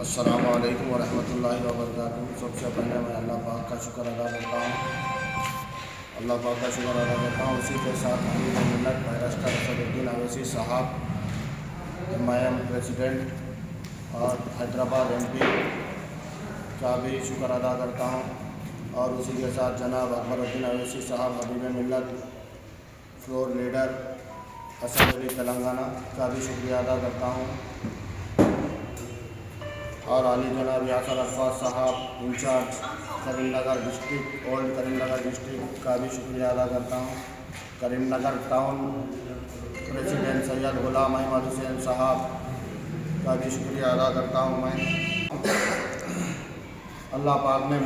अस्सलामु अलैकुम वरहमतुल्लाहि वबरकातुहू। सबसे पहले मैं अल्लाह पाक का शुक्र अदा करता हूँ। उसी के साथ हबीब मिल्लत बैरिस्टर असदुद्दीन अवैसी साहब MIM प्रेसिडेंट और हैदराबाद MP का भी शुक्र अदा करता हूँ। और उसी के साथ जनाब अकबरुद्दीन अवैसी साहब हबीब मिल्लत फ्लोर लीडर असेंबली तेलंगाना का भी शुक्रिया अदा करता हूँ। और आली जनाब यासर अरफात साहब incharge Karimnagar district old Karimnagar district का भी शुक्रिया अदा करता हूँ। करीमनगर टाउन प्रेसिडेंट सैयद गुलाम अहमद हुसैन साहब का भी शुक्रिया अदा करता हूँ। मैं अल्लाह पाक ने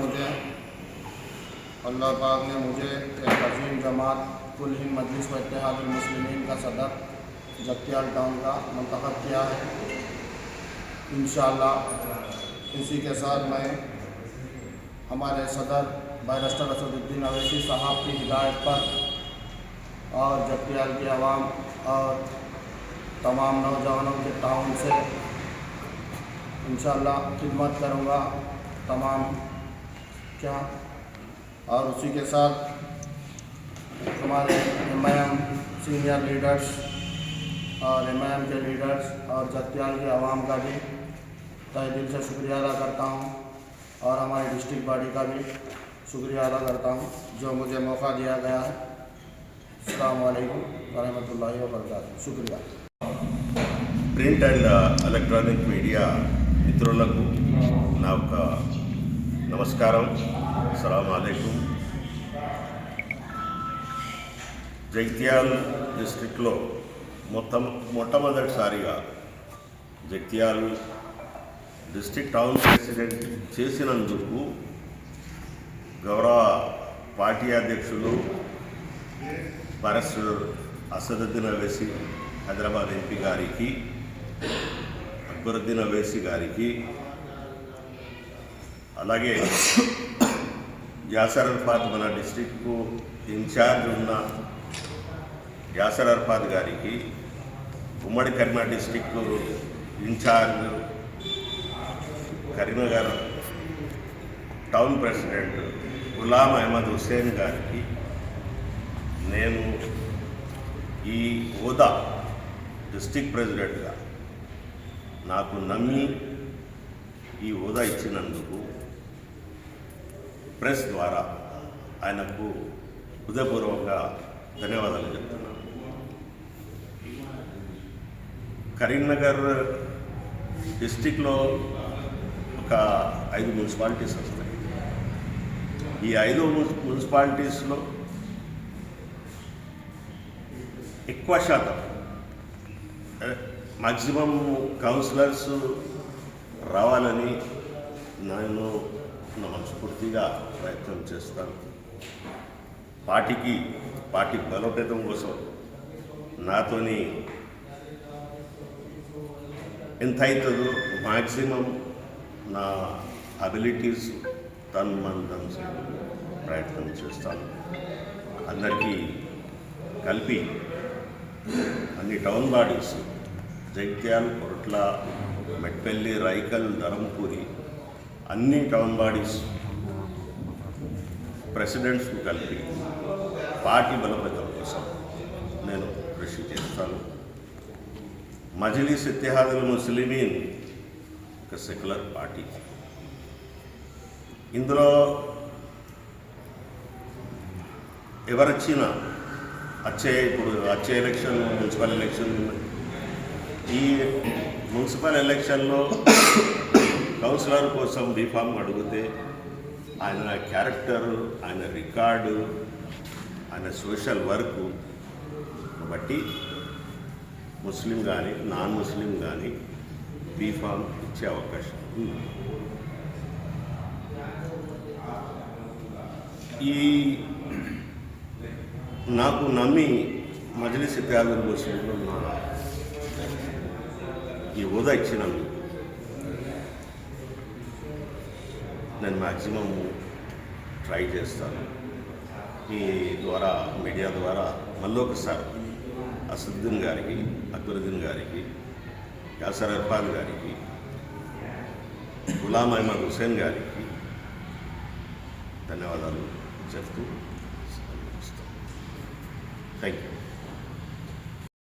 मुझे एक अजीम जमात कुल हिंद मजलिस व इत्तेहादुल मुस्लिमीन का सदर जगत्याल टाउन का मुंतखब किया है। इंशाअल्लाह इसी के साथ मैं हमारे सदर बैरिस्टर असदुद्दीन अवैसी साहब की हिदायत पर और जगत्याल की आवाम और तमाम नौजवानों के ताउन से इंशाअल्लाह खिदमत करूँगा तमाम क्या। और उसी के साथ हमारे MIM सीनियर लीडर्स और MIM के लीडर्स और जगत्याल की आवाम का भी तहे दिल से शुक्रिया अदा करता हूँ। और हमारी डिस्ट्रिक्ट बॉडी का भी शुक्रिया अदा करता हूँ जो मुझे मौका दिया गया है। अस्सलामु अलैकुम वरहमतुल्लाहि वबरकातुहू। शुक्रिया। ప్రింట్ అండ్ ఎలక్ట్రానిక్ మీడియా మిత్రులకు నా యొక్క నమస్కారం. అస్సలాము అలైకుం. జగిత్యాల డిస్ట్రిక్ట్లో మొట్టమొదటిసారిగా జగిత్యాల డిస్ట్రిక్ట్ టౌన్ ప్రెసిడెంట్ చేసినందుకు గౌరవ పార్టీ అధ్యక్షులు బ్యారిస్టర్ అసదుద్దీన్ అవైసీ హైదరాబాద్ MP గారికి, అక్బరుద్దీన్ అవైసీ గారికి, అలాగే యాసర్ అరఫాత్ మన డిస్ట్రిక్ట్కు ఇన్ఛార్జ్ ఉన్న యాసర్ అరఫాత్ గారికి, ఉమ్మడి Karimnagar district incharge Karimnagar town president Ghulam Ahmed Hussain గారికి నేను ఈ హోదా డిస్ట్రిక్ట్ ప్రెసిడెంట్గా నాకు నమ్మి ఈ హోదా ఇచ్చినందుకు ప్రెస్ ద్వారా ఆయనకు హృదయపూర్వకంగా ధన్యవాదాలు చెప్తున్నాను. కరీంనగర్ డిస్ట్రిక్ట్లో ఒక 5 మున్సిపాలిటీస్ వస్తాయి. ఈ 5 మున్సిపాలిటీస్లో ఎక్కువ శాతం మ్యాక్సిమం కౌన్సిలర్స్ రావాలని నేను మనస్ఫూర్తిగా ప్రయత్నం చేస్తాను. పార్టీ బలోపేతం కోసం నాతోని ఎంత అవుతుందో మ్యాక్సిమం నా అబిలిటీస్ తను ప్రయత్నం చేస్తాను. అందరికీ కలిపి అన్ని టౌన్ బాడీస్ జగిత్యాల, కొరట్ల, మెట్పల్లి, రైకల్, ధరంపూరి అన్ని టౌన్ బాడీస్ ప్రెసిడెంట్స్కు కలిపి పార్టీ బలోపేతం కోసం నేను కృషి చేస్తాను. మజ్లిస్ ఇత్తెహాదుల్ ముస్లిమీన్ ఒక సెక్యులర్ పార్టీ. ఇందులో ఎవరొచ్చినా వచ్చే ఎలక్షన్ మున్సిపల్ ఎలక్షన్, ఈ మున్సిపల్ ఎలక్షన్లో కౌన్సిలర్ కోసం బీఫామ్ అడిగితే ఆయన క్యారెక్టర్, ఆయన రికార్డు, ఆయన సోషల్ వర్క్ బట్టి ముస్లిం కానీ నాన్ ముస్లిం కానీ బీఫామ్ ఇచ్చే అవకాశం ఉంది. ఈ నాకు నమ్మి మజ్లిస్ ఇత్తెహాదుల్ ముస్లిమీన్లో ఈ హోదా ఇచ్చినందుకు నేను మ్యాక్సిమం ట్రై చేస్తాను. మీ ద్వారా మీడియా ద్వారా మళ్ళీ ఒకసారి అసదుద్దీన్ గారికి, అక్బరుద్దీన్ గారికి, యాసర్ అరఫాత్ గారికి, గులాం అహ్మద్ హుసేన్ గారికి ధన్యవాదాలు చెప్తూ థ్యాంక్ యూ.